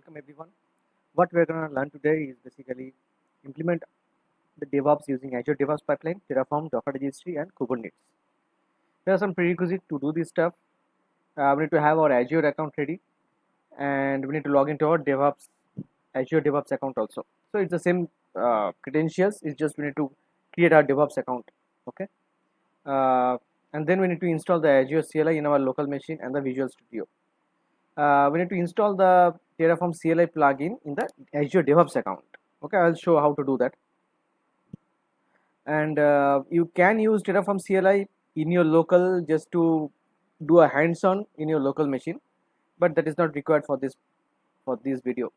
welcome everyone. What we're going to learn today is basically implement the DevOps using Azure DevOps pipeline, Terraform, Docker Registry, and Kubernetes. There are some prerequisites to do this stuff. We need to have our Azure account ready, and we need to log into our DevOps Azure DevOps account also. So it's the same credentials. It's just we need to create our DevOps account. Okay, uh, and then we need to install the Azure CLI in our local machine and the Visual Studio. We need to install the Terraform CLI plugin in the Azure DevOps account. Okay, I'll show how to do that. And you can use Terraform CLI in your local just to do a hands-on in your local machine, but that is not required for this video.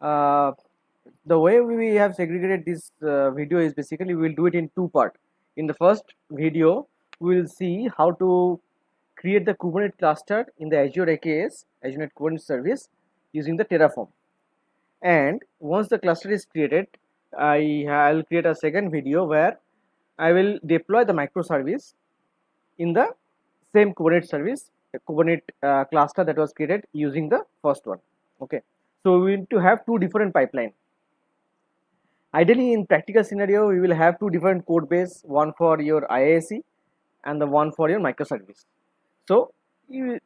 The way we have segregated this video is basically we will do it in two parts. In the first video, we will see how to create the Kubernetes cluster in the Azure AKS, Azure Net Kubernetes Service, using the Terraform. And once the cluster is created, I'll create a second video where I will deploy the microservice in the same Kubernetes service, Kubernetes cluster that was created using the first one. Okay, so we need to have two different pipelines. Ideally, in practical scenario, we will have two different code base, one for your IAC and the one for your microservice. So your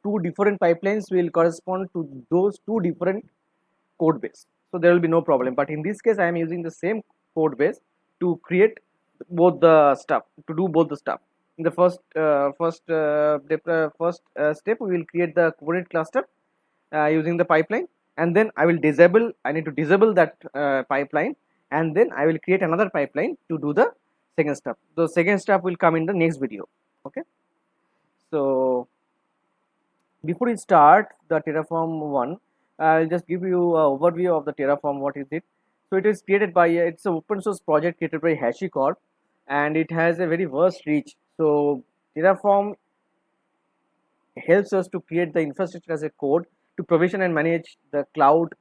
two different pipelines will correspond to those two different code base. So there will be no problem. But in this case, I am using the same code base to create both the stuff, to do both the stuff. In the first step, we will create the Kubernetes cluster using the pipeline, and then I need to disable that pipeline, and then I will create another pipeline to do the second step. The second step will come in the next video. Okay, so before we start the Terraform one, I'll just give you an overview of the Terraform. What is it? So it is created by it's an open source project created by HashiCorp, and it has a very vast reach. So Terraform helps us to create the infrastructure as a code to provision and manage the cloud,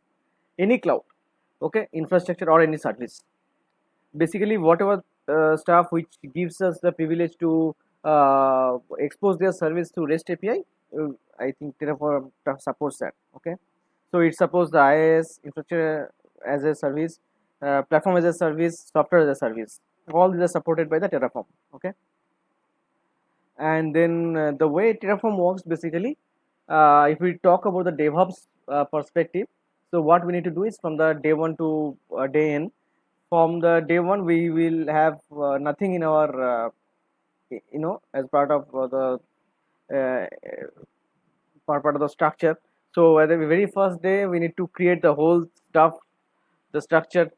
any cloud, okay, infrastructure or any service. Basically, whatever stuff which gives us the privilege to expose their service to REST API, I think Terraform supports that. Okay, so it supports the IaaS, infrastructure as a service, platform as a service, software as a service. All these are supported by the Terraform. Okay, and then the way Terraform works basically, if we talk about the DevOps perspective, so what we need to do is from the day one to day n. From the day one, we will have nothing in our as part of the uh, part of the structure. So at the very first day, we need to create the whole stuff, the structure,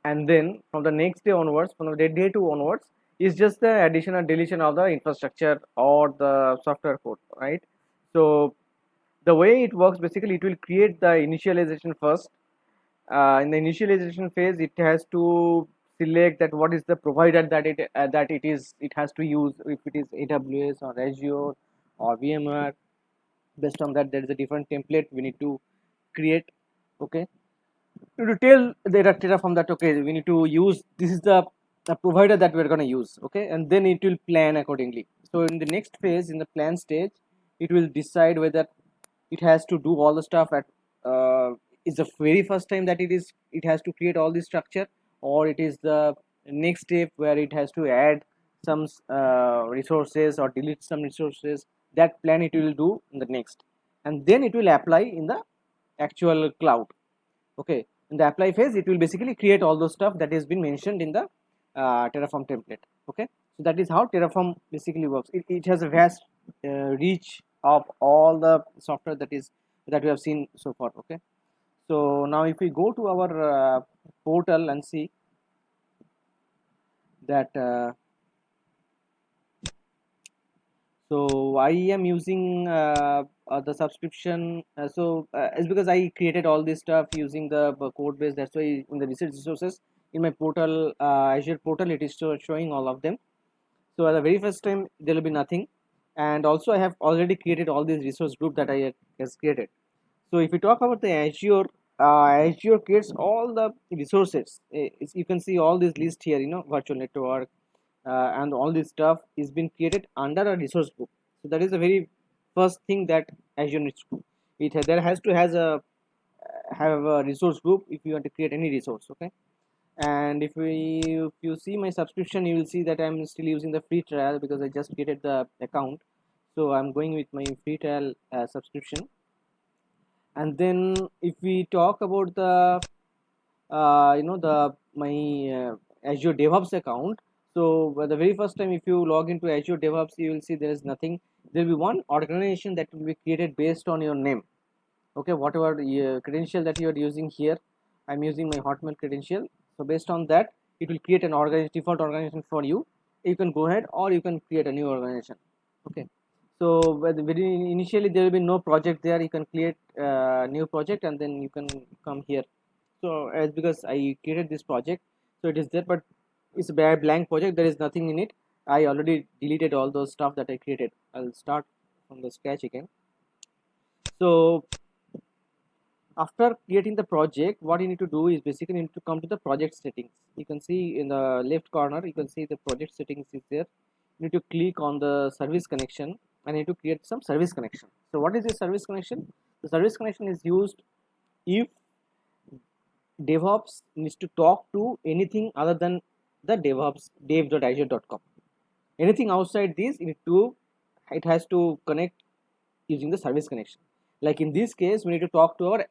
and then from the next day onwards, from the day two onwards, is just the addition and deletion of the infrastructure or the software code, right? So the way it works basically, it will create the initialization first. In the initialization phase, it has to select that what is the provider that it has to use, if it is AWS or Azure or VMware. Based on that, there is a different template we need to create. Okay, to tell the Terraform that okay, we need to use this is the provider that we're going to use. Okay, and then it will plan accordingly. So in the next phase, in the plan stage, it will decide whether it has to do all the stuff at is the very first time that it has to create all this structure, or it is the next step where it has to add some resources or delete some resources. That plan it will do in the next, and then it will apply in the actual cloud. Okay, in the apply phase, it will basically create all those stuff that has been mentioned in the Terraform template. Okay, so that is how Terraform basically works. It has a vast reach of all the software that we have seen so far. Okay, so now if we go to our portal and see that so I am using the subscription. It's because I created all this stuff using the code base. That's why in the research resources in my portal, Azure portal, it is showing all of them. So at the very first time, there will be nothing, and also I have already created all these resource group that I has created. So if we talk about the Azure, Azure creates all the resources. You can see all this list here. Virtual network, and all this stuff is been created under a resource group. So that is the very first thing that Azure needs to do. there has to has a have a resource group if you want to create any resource. Okay, and if you see my subscription, you will see that I'm still using the free trial because I just created the account. So I'm going with my free trial subscription. And then if we talk about the the my Azure DevOps account. So the very first time if you log into Azure DevOps, you will see there is nothing. There will be one organization that will be created based on your name. Okay, whatever credential that you are using here, I'm using my Hotmail credential. So based on that, it will create an default organization for you. You can go ahead or you can create a new organization. Okay, so very initially there will be no project there. You can create a new project and then you can come here. So as because I created this project, so it is there, but it's a blank project. There is nothing in it. I already deleted all those stuff that I created. I'll start from the scratch again. So after creating the project, what you need to do is basically you need to come to the project settings. You can see in the left corner, you can see the project settings is there. You need to click on the service connection and you need to create some service connection. So what is the service connection? The service connection is used if DevOps needs to talk to anything other than the DevOps dev.azure.com. Anything outside this, it has to connect using the service connection. Like in this case, we need to talk to our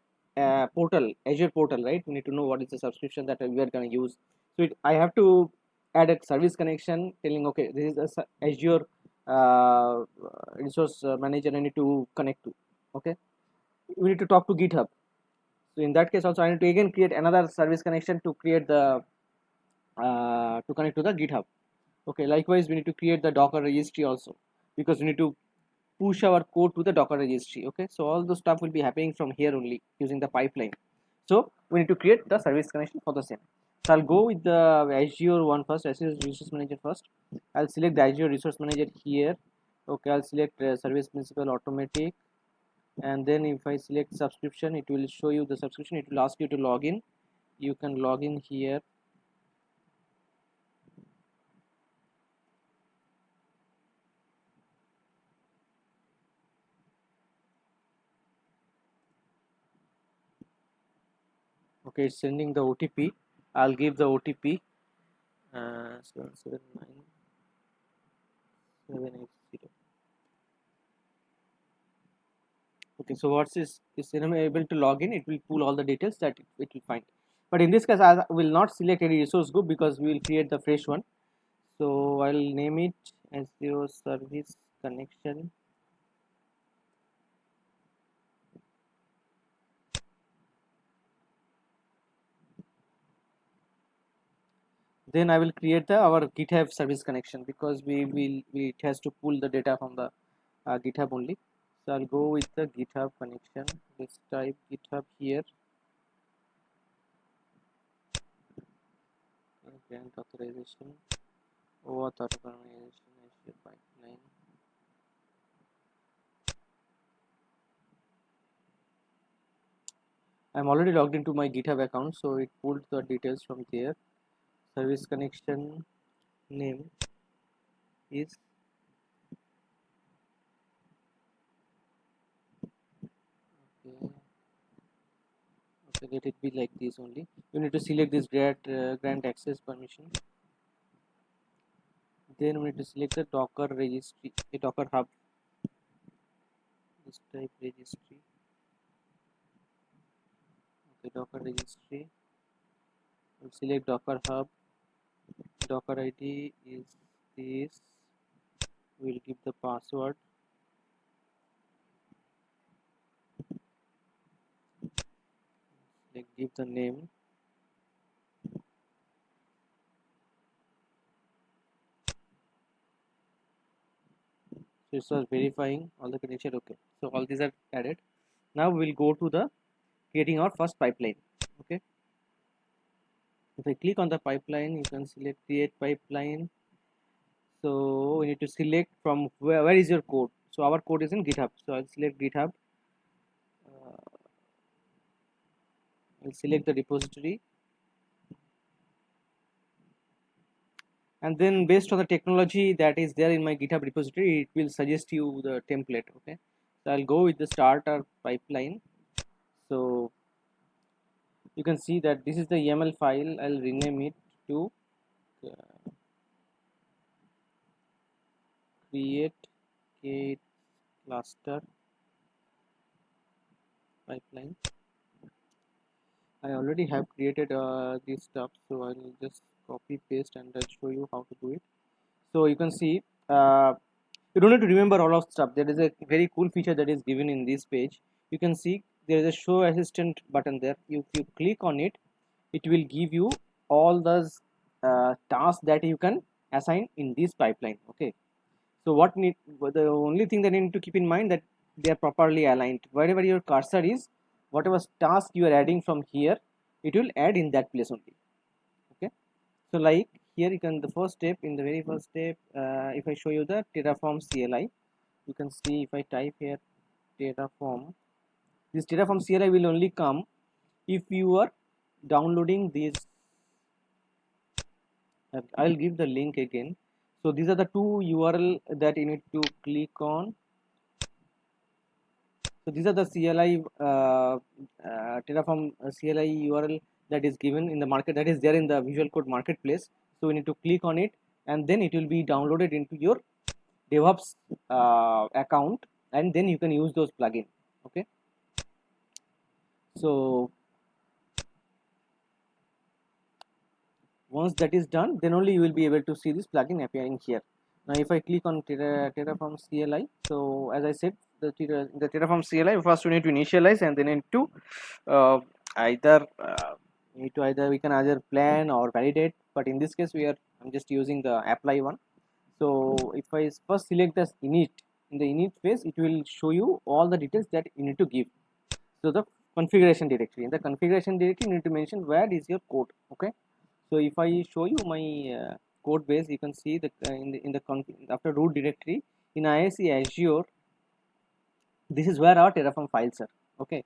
portal, Azure portal, right? We need to know what is the subscription that we are going to use. So I have to add a service connection telling, okay, this is a Azure resource manager I need to connect to. Okay, we need to talk to GitHub. So in that case also I need to again create another service connection to create the to connect to the GitHub. Okay, likewise we need to create the Docker registry also because we need to push our code to the Docker registry. Okay, so all the stuff will be happening from here only using the pipeline. So we need to create the service connection for the same. So I'll go with the Azure one first, Azure Resource Manager first. I'll select the Azure Resource Manager here. Okay, I'll select Service Principal Automatic, and then if I select subscription, it will show you the subscription. It will ask you to log in. You can log in here. Okay, it's sending the OTP. I'll give the OTP 779780. Okay, so what's this is able to log in, it will pull all the details that it will find. But in this case, I will not select any resource group because we will create the fresh one. So I'll name it as your service connection. Then I will create our GitHub service connection because it has to pull the data from the GitHub only. So I'll go with the GitHub connection. Let's type GitHub here. Grant authorization, OAuth organization, Azure pipeline. I'm already logged into my GitHub account, so it pulled the details from there. Service connection name is okay. Okay, let it be like this only. You need to select this grant access permission. Then we need to select the Docker registry, a Docker hub. This type registry. Okay, Docker registry. We'll select Docker hub. Docker ID is this. We'll give the password. Like give the name. So it was verifying all the credentials. Okay, so all these are added. Now we'll go to the creating our first pipeline. Okay, if I click on the pipeline, you can select create pipeline. So we need to select from where is your code. So our code is in GitHub. So I'll select GitHub. I'll select the repository, and then based on the technology that is there in my GitHub repository, it will suggest you the template. Okay, So I'll go with the starter pipeline. So you can see that this is the YAML file. I'll rename it to create a cluster pipeline. I already have created this stuff, so I'll just copy paste and I'll show you how to do it. So you can see you don't need to remember all of stuff. There is a very cool feature that is given in this page. You can see there is a show assistant button there. If you click on it, it will give you all those tasks that you can assign in this pipeline. Okay, so the only thing that you need to keep in mind that they are properly aligned. Wherever your cursor is, whatever task you are adding from here, it will add in that place only. Okay, so like here you can, the first step, in the very first step, if I show you the Terraform CLI, you can see if I type here Terraform, this Terraform CLI will only come if you are downloading this. I'll give the link again. So these are the two URL that you need to click on. So these are the CLI Terraform CLI URL that is given in the market, that is there in the Visual Code Marketplace. So we need to click on it, and then it will be downloaded into your DevOps account, and then you can use those plugins. Okay, so once that is done, then only you will be able to see this plugin appearing here. Now if I click on Terraform CLI, so as I said, the Terraform CLI, first we need to initialize, and then need to uh, either we can either plan or validate, but in this case I'm just using the apply one. So if I first select the init, in the init phase it will show you all the details that you need to give. So the configuration directory, in the configuration directory you need to mention where is your code. Okay, so if I show you my code base, you can see the after root directory in IIC Azure, this is where our Terraform files are. Okay,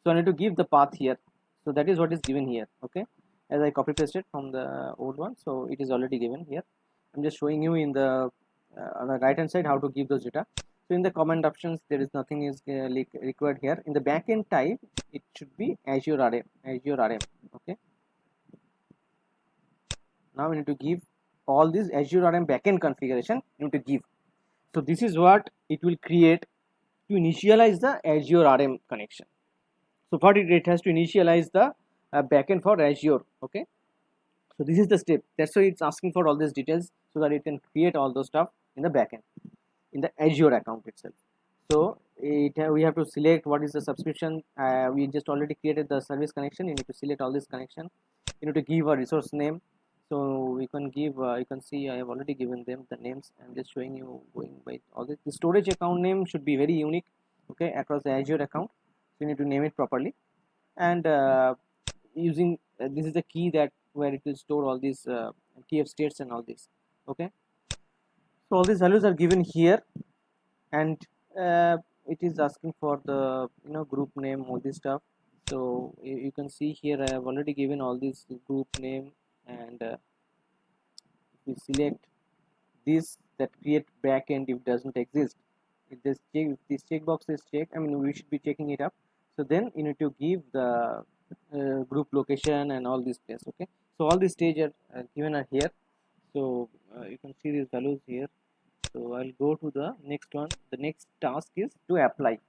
so I need to give the path here, so that is what is given here. Okay, as I copy pasted from the old one, so it is already given here. I'm just showing you in the on the right hand side how to give those data. So in the command options, there is nothing is required here. In the backend type, it should be Azure RM. Okay, now we need to give all this Azure RM backend configuration. You need to give. So this is what it will create to initialize the Azure RM connection. So for it has to initialize the backend for Azure. Okay, so this is the step. That's why it's asking for all these details, so that it can create all those stuff in the backend, in the Azure account itself. So we have to select what is the subscription. We just already created the service connection. You need to select all this connection. You need to give a resource name. So we can give, you can see I have already given them the names. I'm just showing you going by all this. The storage account name should be very unique, okay, across the Azure account. So you need to name it properly, and using this is the key that where it will store all these key of states and all this. Okay, so all these values are given here, and it is asking for the group name, all this stuff. So you can see here I have already given all this group name, and if we select this, that create backend, if doesn't exist, if this checkbox is checked, I mean we should be checking it up. So then you need to give the group location and all these place. Okay, so all these stage are given are here. So you can see these values here. So I'll go to the next one. The next task is to apply.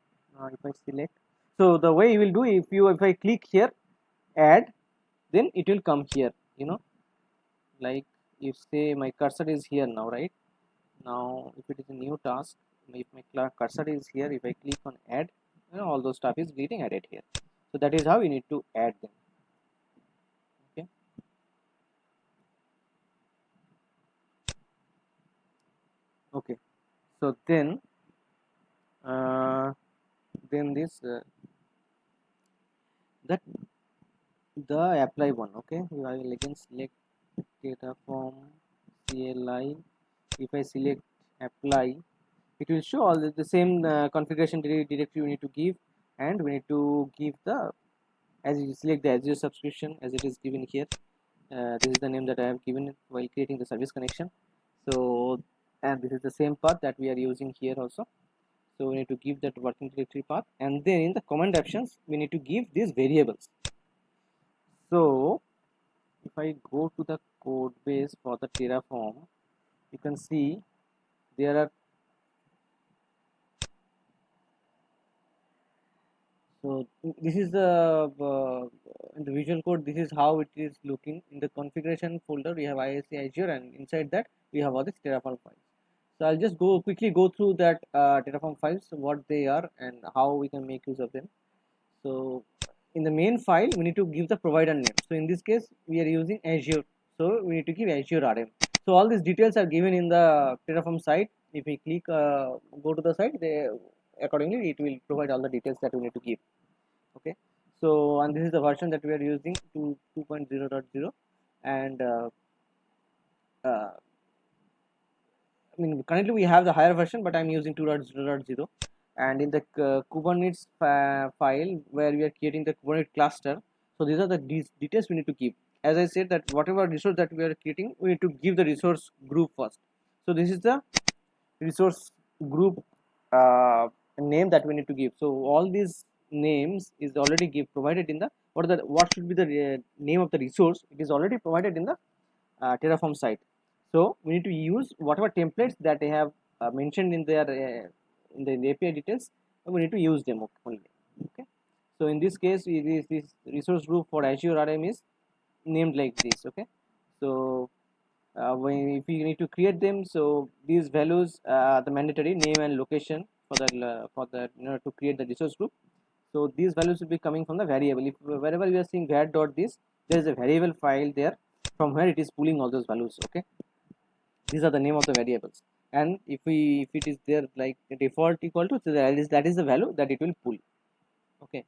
If I select, so the way you will do, if I click here add, then it will come here, like if say my cursor is here now, right? Now if it is a new task, if my cursor is here, if I click on add, all those stuff is getting added here. So that is how you need to add them. Okay, okay, so then this that the apply one. Okay, I will again select Terraform CLI. If I select apply, it will show all the same configuration directory we need to give, and we need to give the, as you select the Azure subscription as it is given here. This is the name that I have given it while creating the service connection. So, and this is the same path that we are using here also. So we need to give that working directory path, and then in the command options we need to give these variables. So if I go to the code base for the Terraform, you can see there are, so this is in the visual code, this is how it is looking. In the configuration folder we have IAC Azure, and inside that we have all this Terraform files. So I'll just quickly go through that Terraform files, what they are and how we can make use of them. So in the main file we need to give the provider name. So in this case we are using Azure, so we need to give Azure RM. So all these details are given in the Terraform site. If we click go to the site, they accordingly it will provide all the details that we need to give. Okay, so and this is the version that we are using, 2.0.0, and uh, I mean currently we have the higher version, but I'm using 2.0.0. And in the Kubernetes file where we are creating the Kubernetes cluster, so these are the details we need to keep. As I said, that whatever resource that we are creating, we need to give the resource group first. So this is the resource group name that we need to give. So all these names is already provided in the, what should be the name of the resource, it is already provided in the Terraform site. So we need to use whatever templates that they have mentioned in their in the API details. We need to use them only. Okay. So in this case, this resource group for Azure RM is named like this. Okay. So if we need to create them, so these values, the mandatory name and location for the to create the resource group. So these values will be coming from the variable. If wherever we are seeing var dot this, there is a variable file there from where it is pulling all those values. Okay, these are the name of the variables, and if it is there like default equal to, so that is the value that it will pull. Okay,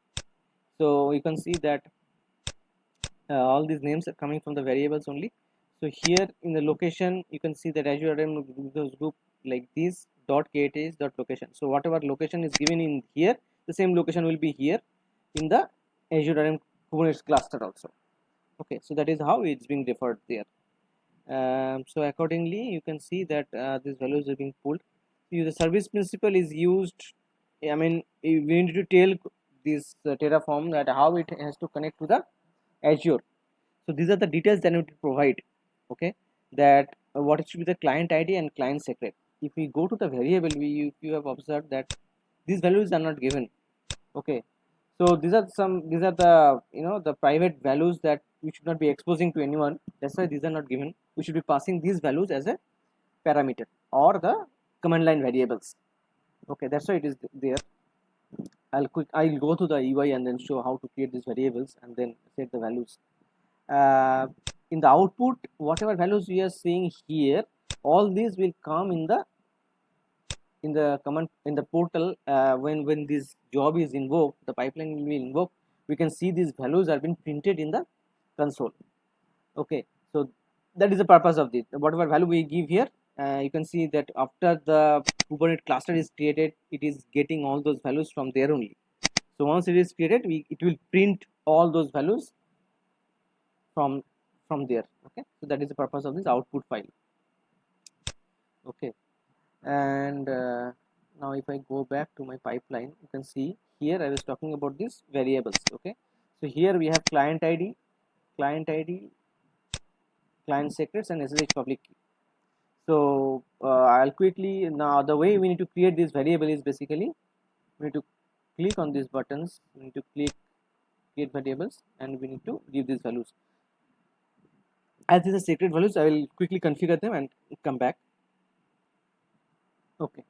so you can see that all these names are coming from the variables only. So here in the location you can see that Azure RM group like this dot kth dot location. So whatever location is given in here, the same location will be here in the Azure RM Kubernetes cluster also. Okay, so that is how it's being deferred there. So accordingly you can see that these values are being pulled. The service principal is used, I mean we need to tell this Terraform that how it has to connect to the Azure. So these are the details that we need to provide. Okay, that what should be the client ID and client secret. If we go to the variable, you have observed that these values are not given. Okay, so these are the the private values that we should not be exposing to anyone. That's why these are not given. We should be passing these values as a parameter or the command line variables. Okay, that's why it is there. I'll go to the UI and then show how to create these variables and then set the values. In the output, whatever values we are seeing here, all these will come in the command in the portal. When this job is invoked, the pipeline will be invoked, we can see these values are being printed in the console. Okay, so that is the purpose of this. Whatever value we give here, you can see that after the Kubernetes cluster is created, it is getting all those values from there only. So once it is created, it will print all those values from there. Okay, so that is the purpose of this output file. Okay, and now if I go back to my pipeline, you can see here I was talking about these variables. Okay, so here we have client ID, client secrets, and SSH public key. So I'll quickly, now the way we need to create this variable is basically we need to click on these buttons, we need to click create variables, and we need to give these values. As these are secret values, I will quickly configure them and come back. Okay,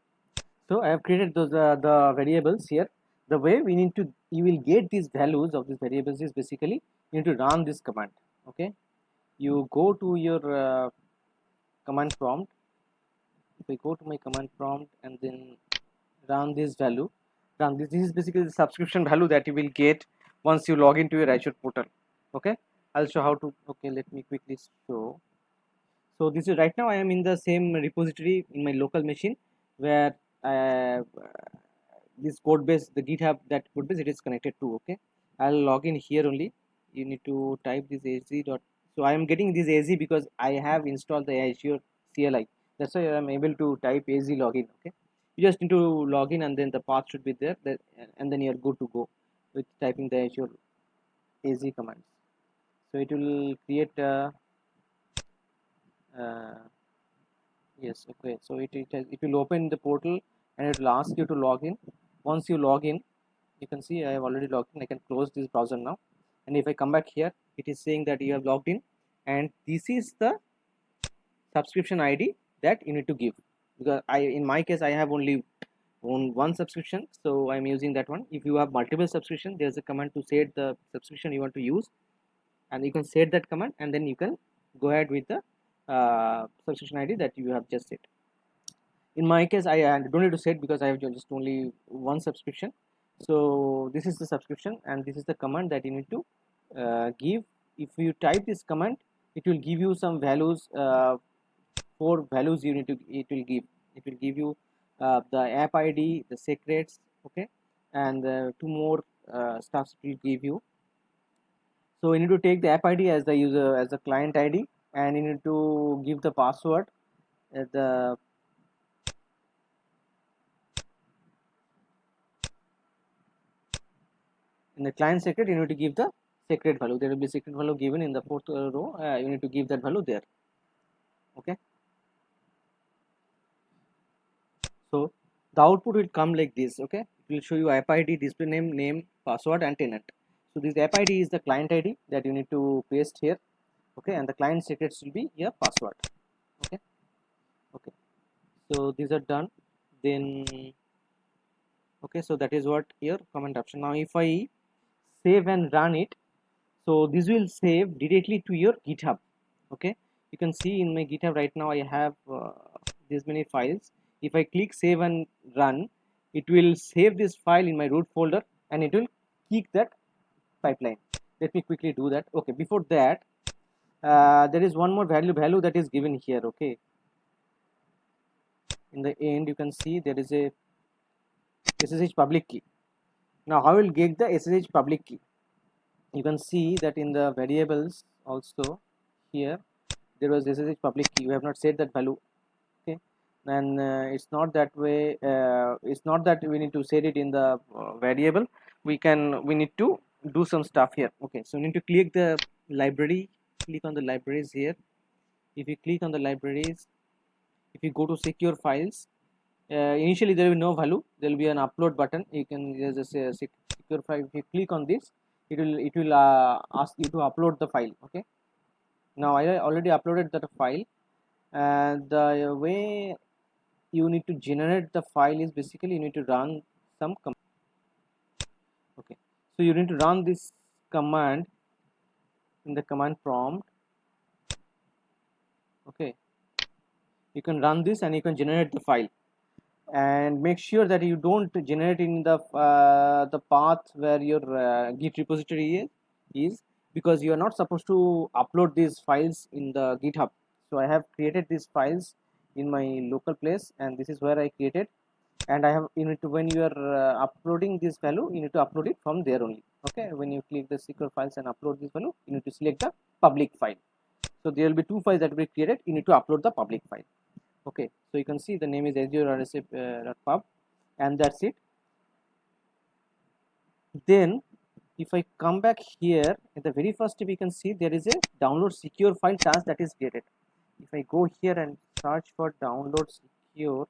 so I have created those the variables here. The way we need to, you will get these values of these variables is basically you need to run this command. Okay, you go to your command prompt. If I go to my command prompt and then run this value, run this. This is basically the subscription value that you will get once you log into your Azure portal. Okay, I'll show how to. Okay, let me quickly show. So this is right now I am in the same repository in my local machine where this code base, the GitHub, that code base it is connected to. Okay, I'll log in here only. You need to type this az dot. So I am getting this az because I have installed the Azure CLI. That's why I am able to type az login. Okay, You just need to log in, and then the path should be there, and then you're good to go with typing the Azure AZ commands. So it will create uh, yes, okay, so it will open the portal, and it will ask you to log in. Once you log in, you can see I have already logged in. I can close this browser now, and if I come back here, it is saying that you have logged in, and this is the subscription ID that you need to give, because in my case I have only one subscription, so I'm using that one. If you have multiple subscription, there's a command to set the subscription you want to use, and you can set that command, and then you can go ahead with the subscription ID that you have just set. In my case, I don't need to set because I have just only one subscription. So this is the subscription, and this is the command that you need to give. If you type this command, it will give you some values, 4 values you need to, it will give you the app ID, the secrets, okay, and 2 more stuffs it will give you. So you need to take the app ID as the user, as the client ID, and you need to give the password at the in the client secret. You need to give the secret value. There will be secret value given in the fourth row. You need to give that value there. Okay. So the output will come like this. Okay, it will show you app ID, display name, password, and tenant. So this app ID is the client ID that you need to paste here. Okay, and the client secrets will be your password. Okay. Okay. So these are done. Then okay, so that is what your comment option. Now if I save and run it, so this will save directly to your GitHub. Okay, you can see in my GitHub right now I have this many files. If I click save and run, it will save this file in my root folder, and it will kick that pipeline. Let me quickly do that. Okay, before that, there is one more value that is given here. Okay, in the end you can see there is a SSH public key. Now how will get the SSH public key? You can see that in the variables also here there was SSH public key. We have not set that value. Okay, and it's not that way. It's not that we need to set it in the variable. We need to do some stuff here. Okay, so we need to click the library. Click on the libraries here. If you click on the libraries, if you go to secure files, initially there will be no value. There will be an upload button. You can just say secure file. If you click on this, it will ask you to upload the file. Okay, now I already uploaded that file, and the way you need to generate the file is basically you need to run some command. Okay, so you need to run this command in the command prompt. Okay, you can run this and you can generate the file, and make sure that you don't generate in the path where your git repository is, because you are not supposed to upload these files in the GitHub. So I have created these files in my local place, and this is where I created, and I have, you need to, when you are uploading this value, you need to upload it from there only. Okay, when you click the secure files and upload this value, you need to select the public file. So there will be 2 files that will be created. You need to upload the public file. Okay, so you can see the name is azure.pub, and that's it. Then if I come back here at the very first step, you can see there is a download secure file task that is created. If I go here and search for download secure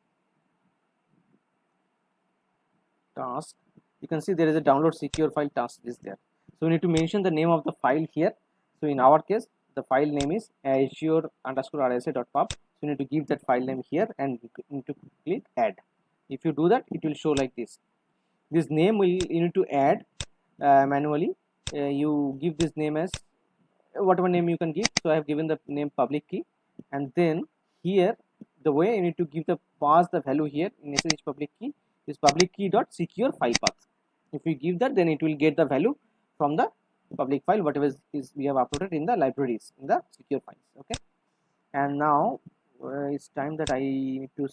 task, you can see there is a download secure file task is there. So we need to mention the name of the file here. So in our case, the file name is azure_rsa.pub. So you need to give that file name here, and you need to click add. If you do that, it will show like this. This name will, you need to add manually. You give this name as whatever name you can give. So I have given the name public key, and then here the way you need to give the pass the value here in SSH public key is public key dot secure file path. If you give that, then it will get the value from the public file whatever is we have uploaded in the libraries in the secure files. Okay, and now it's time that I need to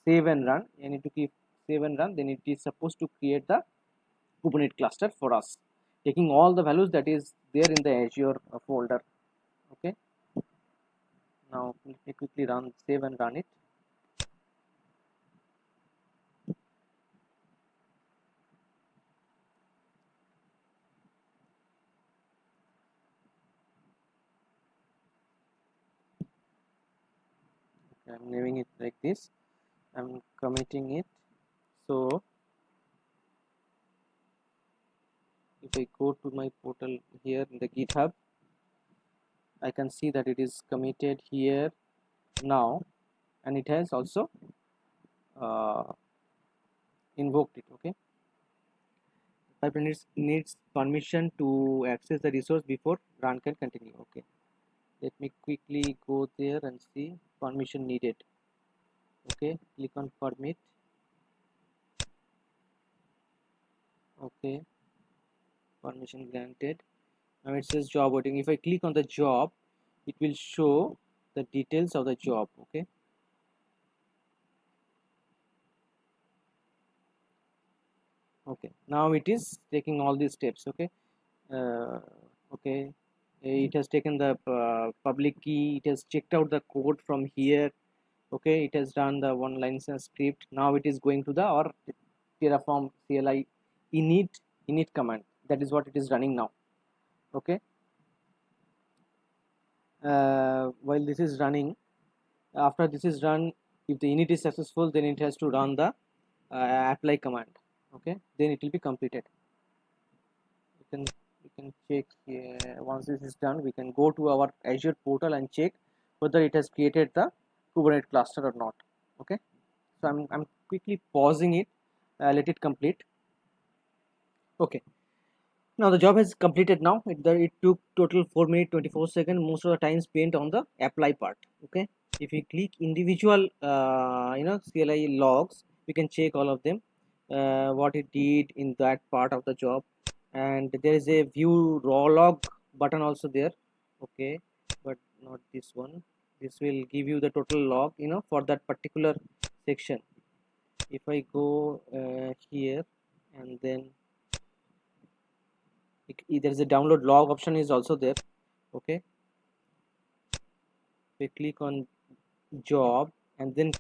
save and run. I need to keep save and run. Then it is supposed to create the Kubernetes cluster for us, taking all the values that is there in the Azure folder. Okay, now let me quickly run, save and run it. I'm naming it like this. I'm committing it. So if I go to my portal here in the GitHub, I can see that it is committed here now, and it has also uh, invoked it. Okay, pipeline needs permission to access the resource before run can continue. Okay, let me quickly go there and see permission needed. Okay, click on permit. Okay, permission granted. Now it says job waiting. If I click on the job, it will show the details of the job. Okay, okay, now it is taking all these steps. Okay, uh, okay, it has taken the public key, it has checked out the code from here. Okay, it has done the one line script. Now it is going to the or terraform CLI init command. That is what it is running now. Okay, while this is running, after this is run, if the init is successful, then it has to run the apply command. Okay, then it will be completed. You can check once this is done, we can go to our Azure portal and check whether it has created the Kubernetes cluster or not. Okay, so I'm quickly pausing it, let it complete. Okay, now the job has completed. Now it took total 4 minutes 24 seconds, most of the time spent on the apply part. Okay, if we click individual CLI logs, we can check all of them, what it did in that part of the job. And there is a view raw log button also there. Okay, but not this one. This will give you the total log, for that particular section. If I go here, and then there is a download log option is also there. Okay, we click on job and then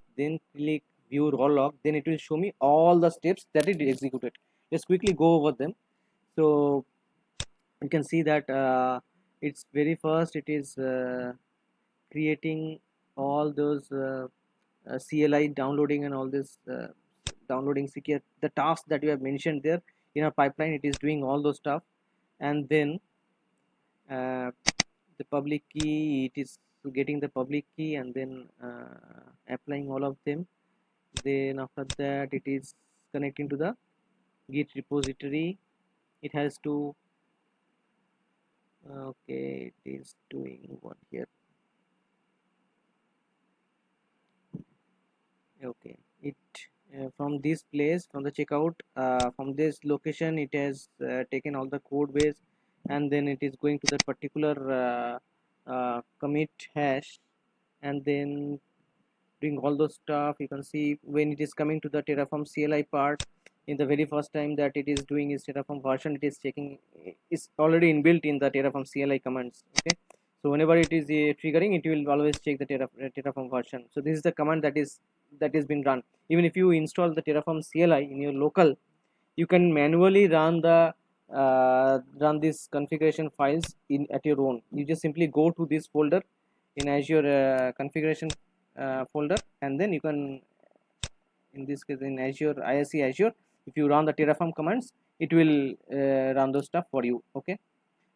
click view raw log, then it will show me all the steps that it executed. Let's quickly go over them. So you can see that it's very first it is creating all those CLI downloading and all this downloading secure the tasks that you have mentioned there in our pipeline. It is doing all those stuff, and then uh, the public key, it is getting the public key and then applying all of them. Then after that it is connecting to the Git repository. It has to okay, it is doing what here. Okay, it from this place, from the checkout, from this location, it has taken all the code base, and then it is going to that particular commit hash, and then doing all those stuff. You can see when it is coming to the Terraform CLI part, in the very first time that it is doing is Terraform version, it is checking, is already inbuilt in the Terraform CLI commands. Okay, so whenever it is triggering, it will always check the Terraform version. So this is the command that is been run. Even if you install the Terraform CLI in your local, you can manually run these configuration files in at your own. You just simply go to this folder in Azure configuration folder, and then you can, in this case in Azure ISC Azure, if you run the Terraform commands, it will run those stuff for you. Okay,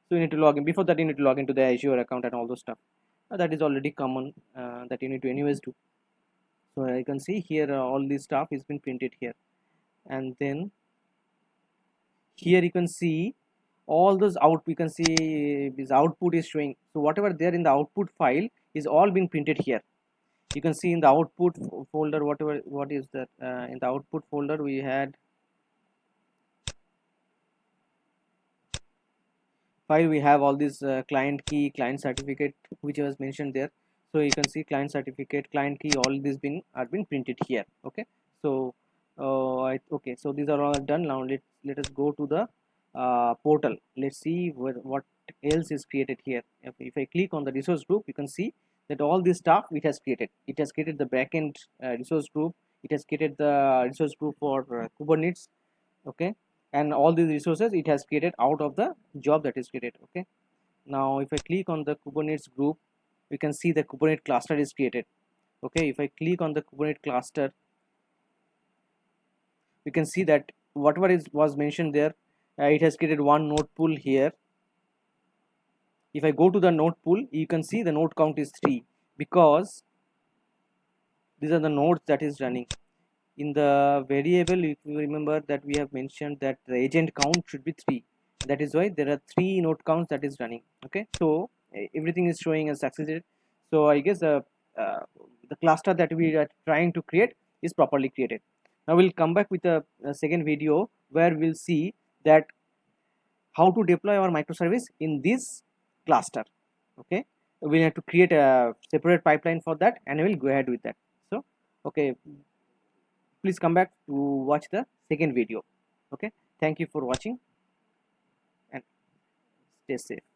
so you need to log in. Before that, you need to log into the Azure account and all those stuff. That is already common, that you need to anyways do. So you can see here all this stuff is been printed here, and then here you can see all those out, you can see this output is showing. So whatever there in the output file is all being printed here. You can see in the output folder, whatever, what is that, in the output folder we had file, we have all this client key, client certificate, which was mentioned there. So you can see client certificate, client key, all these are been printed here. Okay, so okay, so these are all done. Now let us go to the portal. Let's see what else is created here. If I click on the resource group, you can see that all this stuff it has created. It has created the backend resource group. It has created the resource group for Kubernetes. Okay, and all these resources it has created out of the job that is created. Okay, now if I click on the Kubernetes group, we can see the Kubernetes cluster is created. Okay, if I click on the Kubernetes cluster, you can see that whatever was mentioned there, it has created one node pool here. If I go to the node pool, you can see the node count is 3 because these are the nodes that is running. In the variable, if you remember that we have mentioned that the agent count should be 3. That is why there are 3 node counts that is running. Okay, so everything is showing as succeeded. So I guess uh, the cluster that we are trying to create is properly created. Now we'll come back with a second video where we'll see that how to deploy our microservice in this cluster. Okay, we have to create a separate pipeline for that, and we'll go ahead with that. So okay, please come back to watch the second video. Okay, thank you for watching and stay safe.